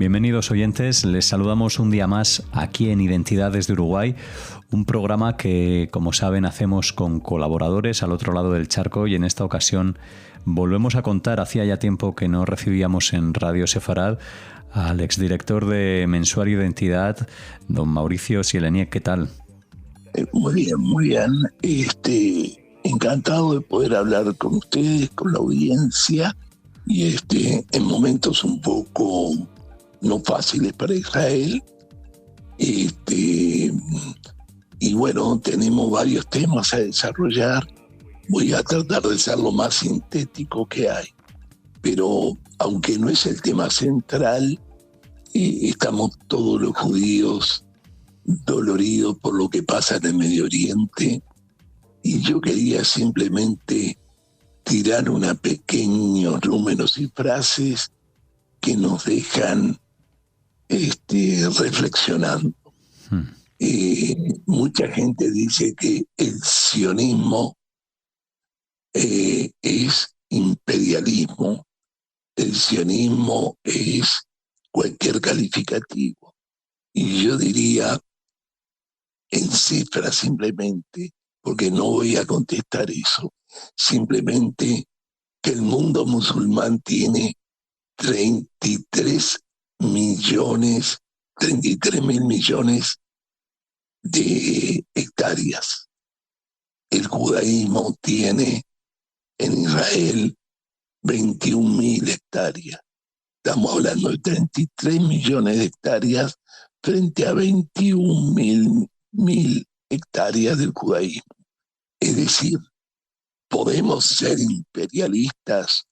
Bienvenidos oyentes, les saludamos un día más aquí en Identidades de Uruguay, un programa que, como saben, hacemos con colaboradores al otro lado del charco, y en esta ocasión volvemos a contar, hacía ya tiempo que no recibíamos en Radio Sefarad al exdirector de Mensuario Identidad, don Mauricio Sieleniek. ¿Qué tal? Muy bien, muy bien. Encantado de poder hablar con ustedes, con la audiencia, y en momentos un poco no fáciles para Israel. Y bueno, tenemos varios temas a desarrollar. Voy a tratar de ser lo más sintético que hay. Pero aunque no es el tema central, estamos todos los judíos doloridos por lo que pasa en el Medio Oriente, y yo quería simplemente tirar unos pequeños números y frases que nos dejan reflexionando. Mucha gente dice que el sionismo es imperialismo, el sionismo es cualquier calificativo, y yo diría en cifras simplemente, porque no voy a contestar eso, simplemente que el mundo musulmán tiene 33 mil millones de hectáreas. El judaísmo tiene en Israel 21.000 hectáreas. Estamos hablando de 33 millones de hectáreas frente a 21.000 hectáreas del judaísmo. Es decir, podemos ser imperialistas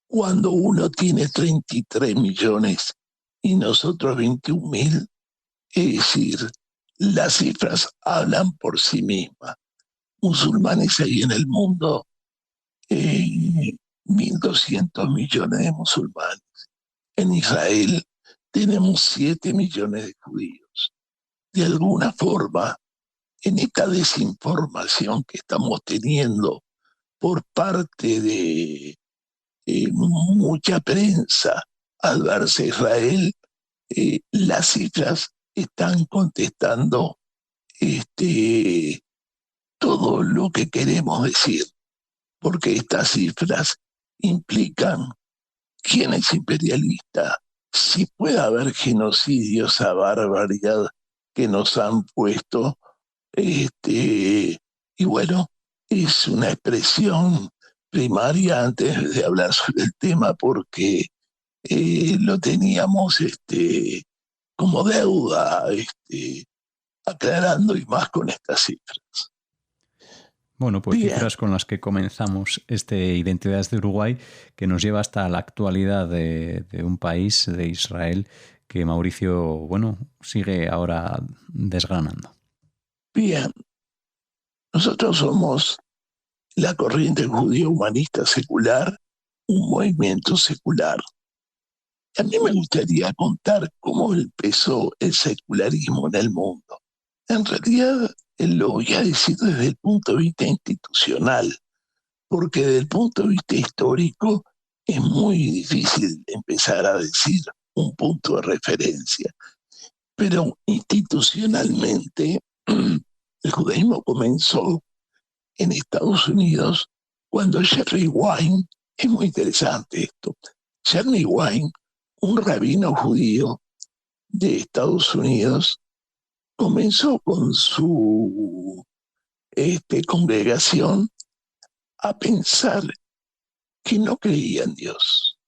cuando uno tiene 33 millones y nosotros 21.000. Es decir, las cifras hablan por sí mismas. Musulmanes hay en el mundo, 1.200 millones de musulmanes. En Israel tenemos 7 millones de judíos. De alguna forma, en esta desinformación que estamos teniendo por parte de mucha prensa adversa a Israel, las cifras están contestando todo lo que queremos decir, porque estas cifras implican quién es imperialista, si puede haber genocidios a barbaridad que nos han puesto, y bueno, es una expresión primaria antes de hablar sobre el tema, porque lo teníamos como deuda, aclarando, y más con estas cifras. Bueno, pues bien. Cifras con las que comenzamos Identidades de Uruguay, que nos lleva hasta la actualidad de un país, de Israel, que Mauricio, bueno, sigue ahora desgranando. Bien, nosotros somos la corriente judía humanista secular, un movimiento secular. A mí me gustaría contar cómo empezó el secularismo en el mundo. En realidad, lo voy a decir desde el punto de vista institucional, porque desde el punto de vista histórico es muy difícil empezar a decir un punto de referencia. Pero institucionalmente, el judaísmo comenzó en Estados Unidos cuando Jerry Wine, es muy interesante esto, Jerry Wine, un rabino judío de Estados Unidos, comenzó con su congregación a pensar que no creía en Dios.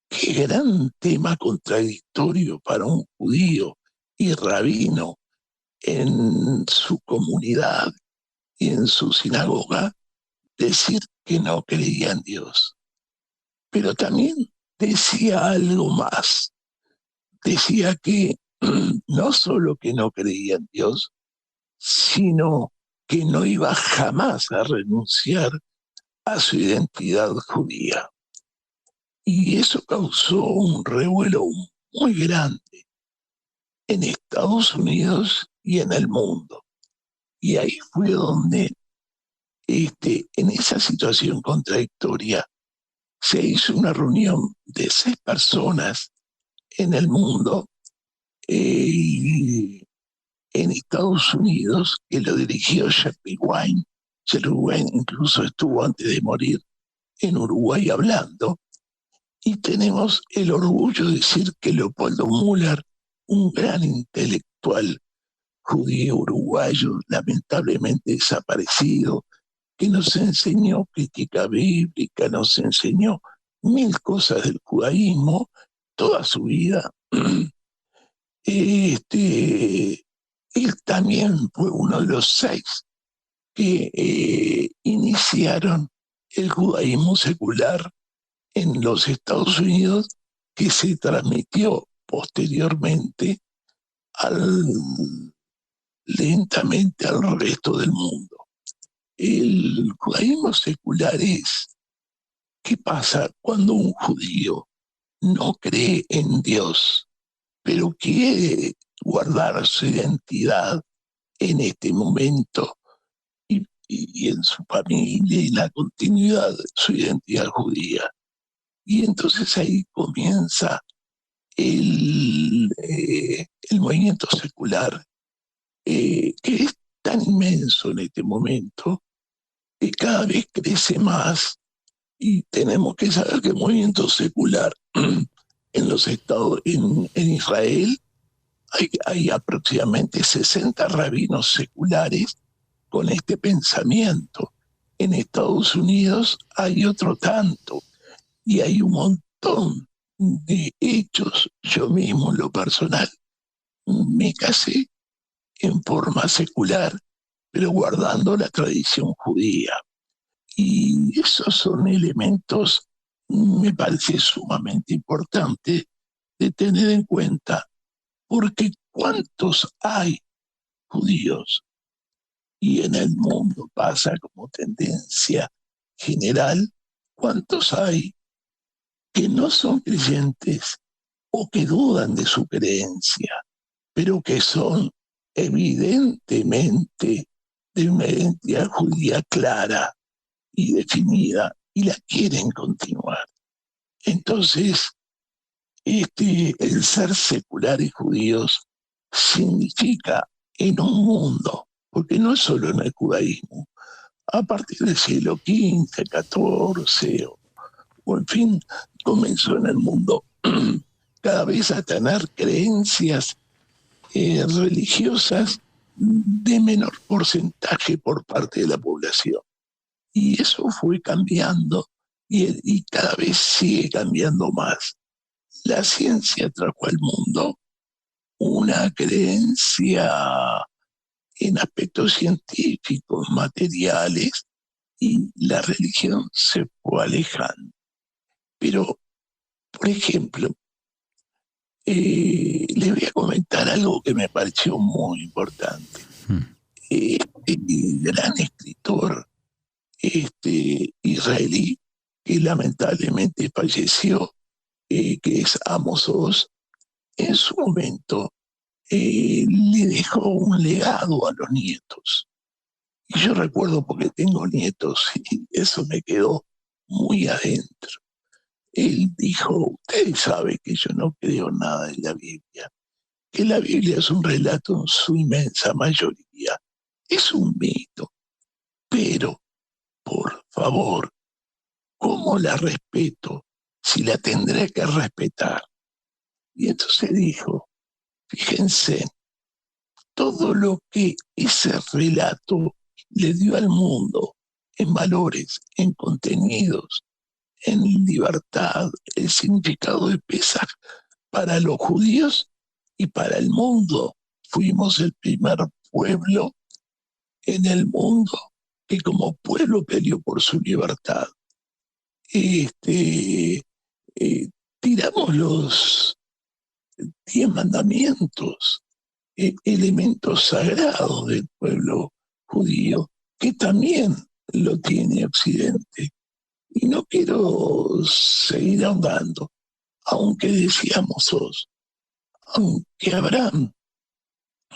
Qué gran tema contradictorio para un judío y rabino en su comunidad y en su sinagoga decir que no creía en Dios. Pero también decía algo más. Decía que no solo que no creía en Dios, sino que no iba jamás a renunciar a su identidad judía. Y eso causó un revuelo muy grande en Estados Unidos y en el mundo. Y ahí fue donde, en esa situación contradictoria, se hizo una reunión de 6 personas en el mundo, y en Estados Unidos, que lo dirigió Jerry Wayne. Jerry Wayne incluso estuvo antes de morir en Uruguay hablando. Y tenemos el orgullo de decir que Leopoldo Müller, un gran intelectual judío uruguayo, lamentablemente desaparecido, que nos enseñó crítica bíblica, nos enseñó mil cosas del judaísmo toda su vida. Él también fue uno de los 6 que iniciaron el judaísmo secular en los Estados Unidos, que se transmitió posteriormente lentamente al resto del mundo. El judaísmo secular es, ¿qué pasa cuando un judío no cree en Dios, pero quiere guardar su identidad en este momento y en su familia y la continuidad de su identidad judía? Y entonces ahí comienza el movimiento secular, que es tan inmenso en este momento, que cada vez crece más, y tenemos que saber que el movimiento secular en los estados, en Israel, hay aproximadamente 60 rabinos seculares con este pensamiento. En Estados Unidos hay otro tanto, y hay un montón de hechos. Yo mismo, en lo personal, me casé en forma secular, pero guardando la tradición judía. Y esos son elementos, me parece sumamente importante de tener en cuenta, porque ¿cuántos hay judíos? Y en el mundo pasa como tendencia general, ¿cuántos hay que no son creyentes o que dudan de su creencia, pero que son evidentemente de una identidad judía clara y definida y la quieren continuar? Entonces, el ser seculares judíos significa en un mundo, porque no es solo en el judaísmo, a partir del siglo XV, XIV, o en fin, comenzó en el mundo cada vez a tener creencias religiosas de menor porcentaje por parte de la población. Y eso fue cambiando, y cada vez sigue cambiando más. La ciencia trajo al mundo una creencia en aspectos científicos, materiales, y la religión se fue alejando. Pero, por ejemplo, les voy a comentar algo que me pareció muy importante. El gran escritor israelí, que lamentablemente falleció, que es Amos Oz, en su momento le dejó un legado a los nietos. Y yo recuerdo, porque tengo nietos, y eso me quedó muy adentro. Él dijo: ustedes saben que yo no creo nada de la Biblia, que la Biblia es un relato en su inmensa mayoría, es un mito, pero, por favor, ¿cómo la respeto si la tendré que respetar? Y entonces dijo: fíjense, todo lo que ese relato le dio al mundo en valores, en contenidos, en libertad, el significado de Pesaj para los judíos y para el mundo. Fuimos el primer pueblo en el mundo que como pueblo peleó por su libertad. Tiramos los 10 mandamientos, elementos sagrados del pueblo judío, que también lo tiene Occidente. Y no quiero seguir ahondando, aunque decíamos Oz, aunque Abraham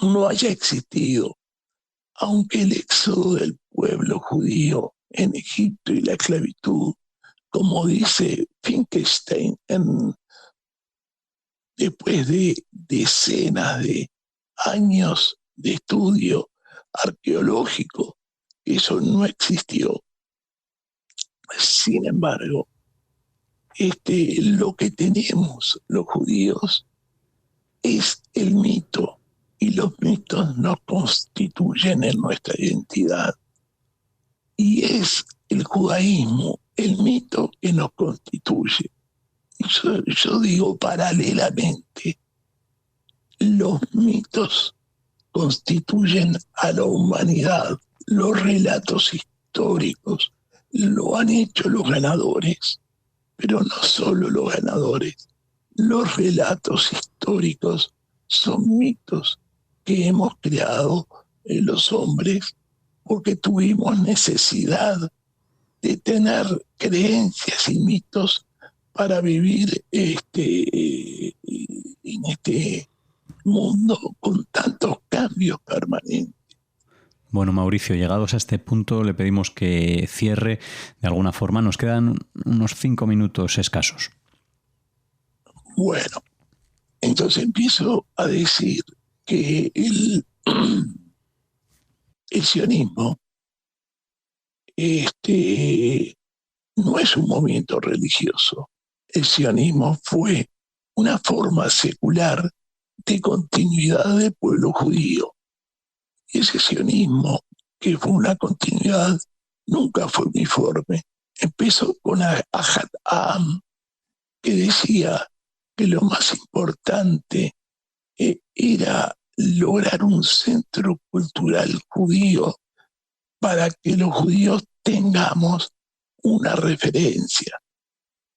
no haya existido, aunque el éxodo del pueblo judío en Egipto y la esclavitud, como dice Finkelstein en después de decenas de años de estudio arqueológico, eso no existió. Sin embargo, lo que tenemos los judíos es el mito, y los mitos nos constituyen en nuestra identidad. Y es el judaísmo el mito que nos constituye. Yo digo paralelamente, los mitos constituyen a la humanidad, los relatos históricos lo han hecho los ganadores, pero no solo los ganadores. Los relatos históricos son mitos que hemos creado los hombres porque tuvimos necesidad de tener creencias y mitos para vivir en este mundo con tantos cambios permanentes. Bueno, Mauricio, llegados a este punto, le pedimos que cierre de alguna forma. Nos quedan unos 5 minutos escasos. Bueno, entonces empiezo a decir que el sionismo no es un movimiento religioso. El sionismo fue una forma secular de continuidad del pueblo judío. Y ese sionismo, que fue una continuidad, nunca fue uniforme. Empezó con Ahad Ha'am, que decía que lo más importante era lograr un centro cultural judío para que los judíos tengamos una referencia,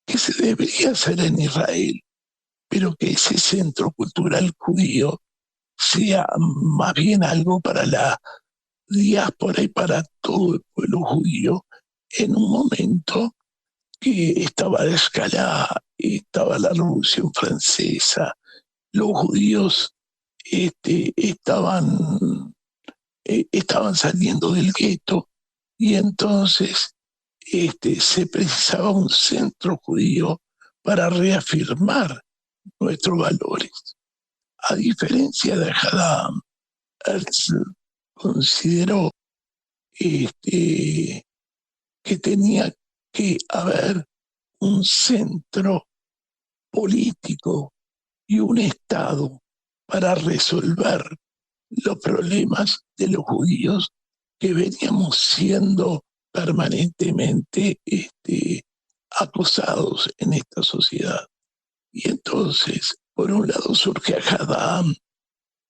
que se debería hacer en Israel, pero que ese centro cultural judío sea más bien algo para la diáspora y para todo el pueblo judío, en un momento que estaba la escalada, estaba la Revolución Francesa, los judíos estaban saliendo del gueto, y entonces se precisaba un centro judío para reafirmar nuestros valores. A diferencia de Haddam, Herzl consideró que tenía que haber un centro político y un Estado para resolver los problemas de los judíos que veníamos siendo permanentemente acosados en esta sociedad. Y entonces, por un lado surge Haddam,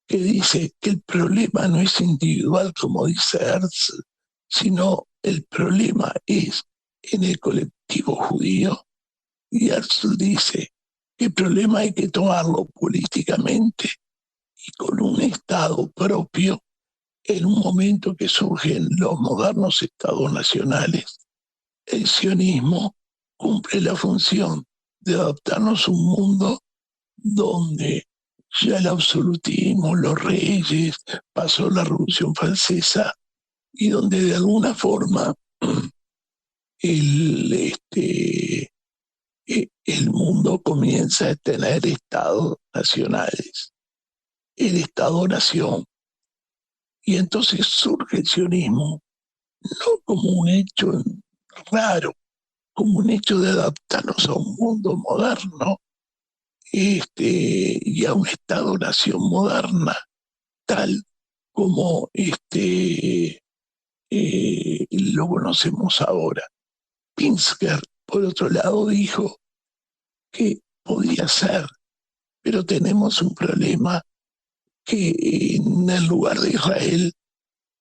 que dice que el problema no es individual, como dice Herzl, sino el problema es en el colectivo judío. Y Herzl dice que el problema hay que tomarlo políticamente y con un Estado propio en un momento que surgen los modernos Estados nacionales. El sionismo cumple la función de adaptarnos a un mundo donde ya el absolutismo, los reyes, pasó la Revolución Francesa, y donde de alguna forma el mundo comienza a tener estados nacionales, el Estado-nación. Y entonces surge el sionismo, no como un hecho raro, como un hecho de adaptarnos a un mundo moderno, y a un Estado-nación moderna, tal como lo conocemos ahora. Pinsker, por otro lado, dijo que podía ser, pero tenemos un problema, que en el lugar de Israel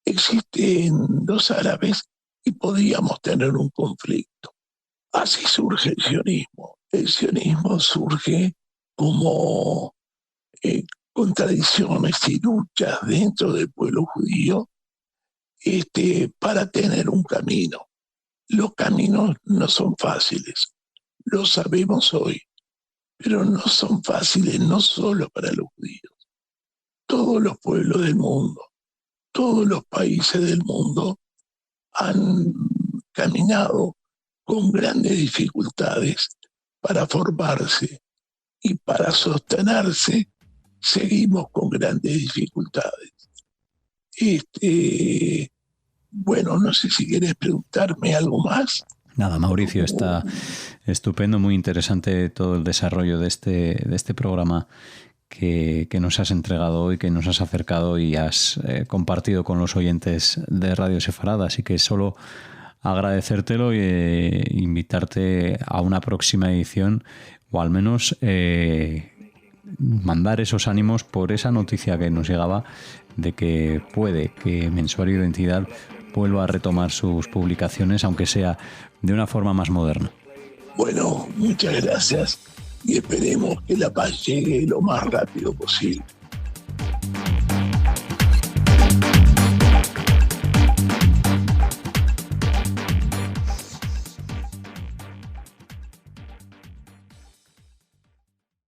existen los árabes y podríamos tener un conflicto. Así surge el sionismo. El sionismo surge como contradicciones y luchas dentro del pueblo judío para tener un camino. Los caminos no son fáciles, lo sabemos hoy, pero no son fáciles no solo para los judíos. Todos los pueblos del mundo, todos los países del mundo han caminado con grandes dificultades para formarse y para sostenerse seguimos con grandes dificultades. Bueno, no sé si quieres preguntarme algo más. Nada, Mauricio, está estupendo, muy interesante todo el desarrollo de este programa que nos has entregado hoy, que nos has acercado y has compartido con los oyentes de Radio Sefarad. Así que solo agradecértelo e invitarte a una próxima edición, o al menos mandar esos ánimos por esa noticia que nos llegaba de que puede que Mensuario Identidad vuelva a retomar sus publicaciones, aunque sea de una forma más moderna. Bueno, muchas gracias y esperemos que la paz llegue lo más rápido posible.